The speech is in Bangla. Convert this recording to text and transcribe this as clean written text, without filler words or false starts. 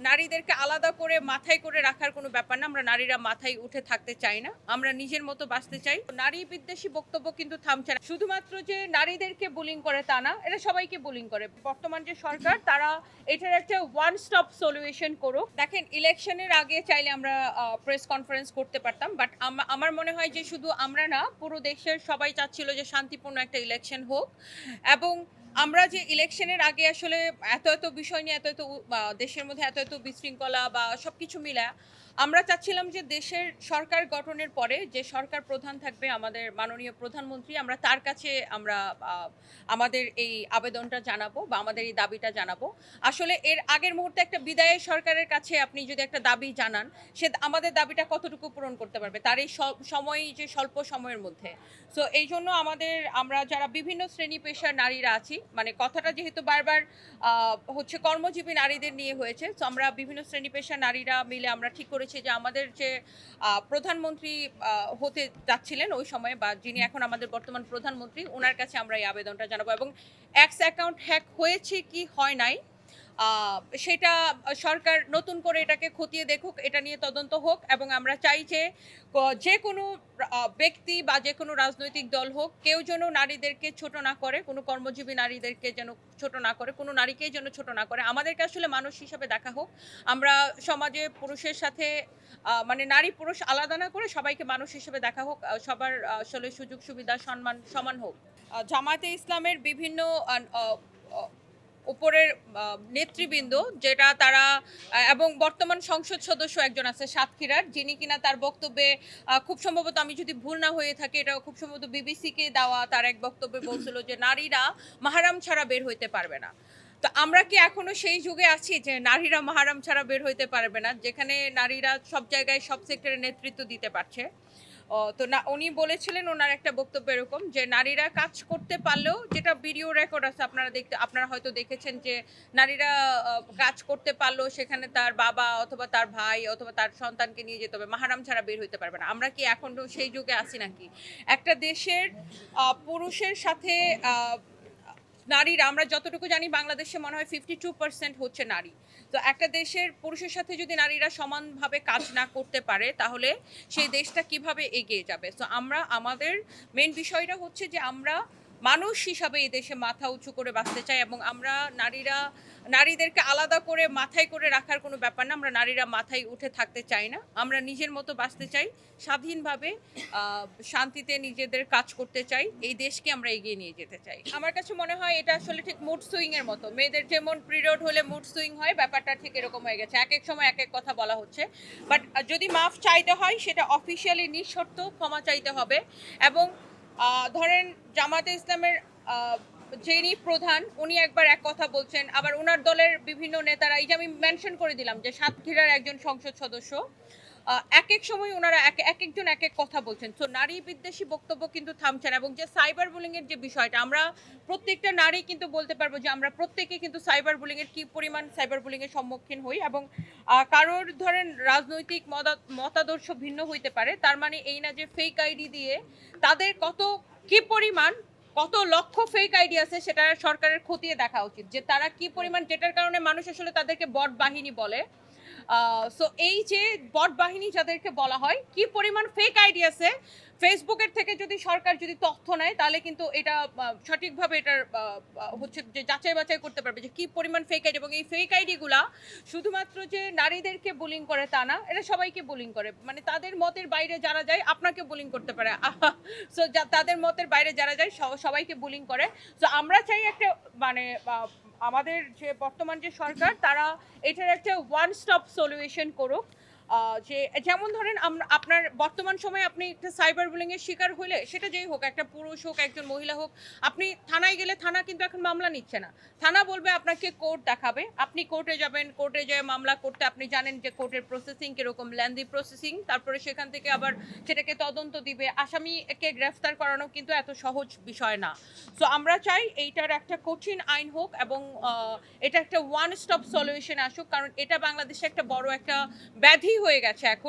নারীদেরকে আলাদা করে মাথায় করে রাখার কোনো ব্যাপার না। আমরা নারীরা মাথায় উঠে থাকতে চাই না। আমরা নিজের মতো বাঁচতে চাই। নারী বিদ্বেষী বক্তব্য কিন্তু থামছে না। শুধুমাত্র যে নারীদেরকে বুলিং করে তা না, এটা সবাইকে বুলিং করে। বর্তমান যে সরকার তারা এটার একটা ওয়ান স্টপ সলিউশন করুক। দেখেন, ইলেকশনের আগে চাইলে আমরা প্রেস কনফারেন্স করতে পারতাম, বাট আমার মনে হয় যে শুধু আমরা না, পুরো দেশের সবাই চাচ্ছিল যে শান্তিপূর্ণ একটা ইলেকশন হোক। এবং আমরা যে ইলেকশনের আগে আসলে এত বিষয় নিয়ে দেশের মধ্যে এত বিশৃঙ্খলা বা সবকিছু মিলা আমরা চাচ্ছিলাম যে দেশের সরকার গঠনের পরে যে সরকার প্রধান থাকবে, আমাদের মাননীয় প্রধানমন্ত্রী, আমরা তার কাছে আমরা আমাদের এই আবেদনটা জানাবো বা আমাদের এই দাবিটা জানাবো। আসলে এর আগের মুহূর্তে একটা বিদায়ের সরকারের কাছে আপনি যদি একটা দাবি জানান, সে আমাদের দাবিটা কতটুকু পূরণ করতে পারবে তার এই সময়, যে স্বল্প সময়ের মধ্যে। সো এই জন্য আমরা যারা বিভিন্ন শ্রেণী পেশার নারীরা আছি, মানে কথাটা যেহেতু বারবার হচ্ছে কর্মজীবী নারীদের নিয়ে হয়েছে, তো আমরা বিভিন্ন শ্রেণী পেশার নারীরা মিলে আমরা ঠিক করেছি যে আমাদের যে প্রধানমন্ত্রী হতে যাচ্ছিলেন ওই সময়ে, বা যিনি এখন আমাদের বর্তমান প্রধানমন্ত্রী, ওনার কাছে আমরা এই আবেদনটা জানাবো। এবং এক্স অ্যাকাউন্ট হ্যাক হয়েছে কি হয় নাই সেটা সরকার নতুন করে এটাকে খতিয়ে দেখুক, এটা নিয়ে তদন্ত হোক। এবং আমরা চাই যে যে কোনো ব্যক্তি বা যে কোনো রাজনৈতিক দল হোক, কেউ যেন নারীদেরকে ছোট না করে, কোনো কর্মজীবী নারীদেরকে যেন ছোট না করে, কোনো নারীকেই যেন ছোট না করে। আমাদেরকে আসলে মানুষ হিসাবে দেখা হোক। আমরা সমাজে পুরুষের সাথে মানে নারী পুরুষ আলাদা না করে সবাইকে মানুষ হিসেবে দেখা হোক। সবার আসলে সুযোগ সুবিধা সম্মান সমান হোক। জামায়াতে ইসলামের বিভিন্ন উপরের নেতৃবৃন্দ, যেটা তারা এবং বর্তমান সংসদ সদস্য একজন আছে সাতক্ষীরার, যিনি কিনা তার বক্তব্যে খুব সম্ভবত, আমি যদি ভুল না হয়ে থাকে, এটা খুব সম্ভবত বিবিসিকে দেওয়া তার এক বক্তব্যে বলছিল যে নারীরা মাহারাম ছাড়া বের হইতে পারবে না। তো আমরা কি এখনো সেই যুগে আছি যে নারীরা মাহারাম ছাড়া বের হইতে পারবে না, যেখানে নারীরা সব জায়গায় সব সেক্টরে নেতৃত্ব দিতে পারছে? তো না, উনি বলেছিলেন ওনার একটা বক্তব্য এরকম যে নারীরা কাজ করতে পারলেও, যেটা ভিডিও রেকর্ড আছে, আপনারা হয়তো দেখেছেন যে নারীরা কাজ করতে পারলেও সেখানে তার বাবা অথবা তার ভাই অথবা তার সন্তানকে নিয়ে যেতে হবে, মাহারাম ছাড়া বের হইতে পারবে না। আমরা কি এখনো সেই যুগে আছি নাকি? একটা দেশের পুরুষের সাথে নারীরা, আমরা যতটুকু জানি বাংলাদেশে মনে হয় 52% হচ্ছে নারী। তো একটা দেশের পুরুষের সাথে যদি নারীরা সমানভাবে কাজ না করতে পারে, তাহলে সেই দেশটা কিভাবে এগিয়ে যাবে? তো আমাদের মেন বিষয়টা হচ্ছে যে আমরা মানুষ হিসাবে এই দেশে মাথা উঁচু করে বাঁচতে চাই। এবং আমরা নারীদেরকে আলাদা করে মাথায় করে রাখার কোনো ব্যাপার না। আমরা নারীরা মাথায় উঠে থাকতে চাই না। আমরা নিজের মতো বাঁচতে চাই, স্বাধীনভাবে শান্তিতে নিজেদের কাজ করতে চাই। এই দেশকে আমরা এগিয়ে নিয়ে যেতে চাই। আমার কাছে মনে হয় এটা আসলে ঠিক মুড সুইং এর মতো। মেয়েদের যেমন পিরিয়ড হলে মুড সুইং হয়, ব্যাপারটা ঠিক এরকম হয়ে গেছে। এক এক সময় এক এক কথা বলা হচ্ছে, বাট যদি মাফ চাইতে হয় সেটা অফিসিয়ালি নিঃশর্ত ক্ষমা চাইতে হবে। এবং ধরেন জামাতে ইসলামের যিনি প্রধান, উনি একবার এক কথা বলছেন, আবার ওনার দলের বিভিন্ন নেতারা, এই যে আমি মেনশন করে দিলাম যে সাতক্ষীরার একজন সংসদ সদস্য, এক এক সময় ওনারা এক একজন এক এক কথা বলছেন। তো নারী বিদ্বেষী বক্তব্য কিন্তু থামছে না। এবং যে সাইবার বুলিং এর যে বিষয়টা, আমরা প্রত্যেকটা নারী কিন্তু বলতে পারবো যে আমরা প্রত্যেকে কিন্তু সাইবার বুলিং এর কি পরিমাণ সাইবার বুলিং এর সম্মুখীন হই। এবং কারোর ধরেন রাজনৈতিক মতাদর্শ ভিন্ন হইতে পারে, তার মানে এই না যে ফেক আইডি দিয়ে তাদের কি পরিমাণ, কত লক্ষ ফেক আইডি আছে, সেটা সরকারের খতিয়ে দেখা উচিত, যে তারা কি পরিমাণ, যেটার কারণে মানুষ আসলে তাদেরকে বট বাহিনী বলে। সো এই যে বট বাহিনী যাদেরকে বলা হয়, কি পরিমাণ ফেক আইডি আছে, ফেসবুকের থেকে যদি সরকার যদি তথ্য নেয়, তাহলে কিন্তু এটা সঠিকভাবে এটার হচ্ছে যে যাচাই বাছাই করতে পারবে যে কি পরিমাণ ফেক আইডি। এবং এই ফেক আইডি গুলা শুধুমাত্র যে নারীদেরকে বুলিং করে তা না, এটা সবাইকে বুলিং করে। মানে তাদের মতের বাইরে যারা যায় আপনাকে বুলিং করতে পারে। সো তাদের মতের বাইরে যারা যায় সবাইকে বুলিং করে। সো আমরা চাই একটা, মানে আমাদের যে বর্তমান যে সরকার, তারা এটার একটা ওয়ান স্টপ সলিউশন করুক। যে যেমন ধরেন আপনার বর্তমান সময়ে আপনি একটা সাইবার বুলিং এর শিকার হলে, সেটা যেই হোক, একটা পুরুষ হোক একজন মহিলা হোক, আপনি থানায় গেলে থানা কিন্তু এখন মামলা নিচ্ছে না। থানা বলবে আপনাকে কোর্ট দেখাবে, আপনি কোর্টে যাবেন, কোর্টে যেয়ে মামলা করতে, আপনি জানেন যে কোর্টের প্রসেসিং কিরকম, লেন্দি প্রসেসিং। তারপরে সেখান থেকে আবার সেটাকে তদন্ত দিবে, আসামিকে গ্রেফতার করানো কিন্তু এত সহজ বিষয় না। সো আমরা চাই এইটার একটা কঠিন আইন হোক এবং এটা একটা ওয়ান স্টপ সলিউশন আসুক, কারণ এটা বাংলাদেশে একটা বড় একটা ব্যাধি হয়ে গেছে এখন।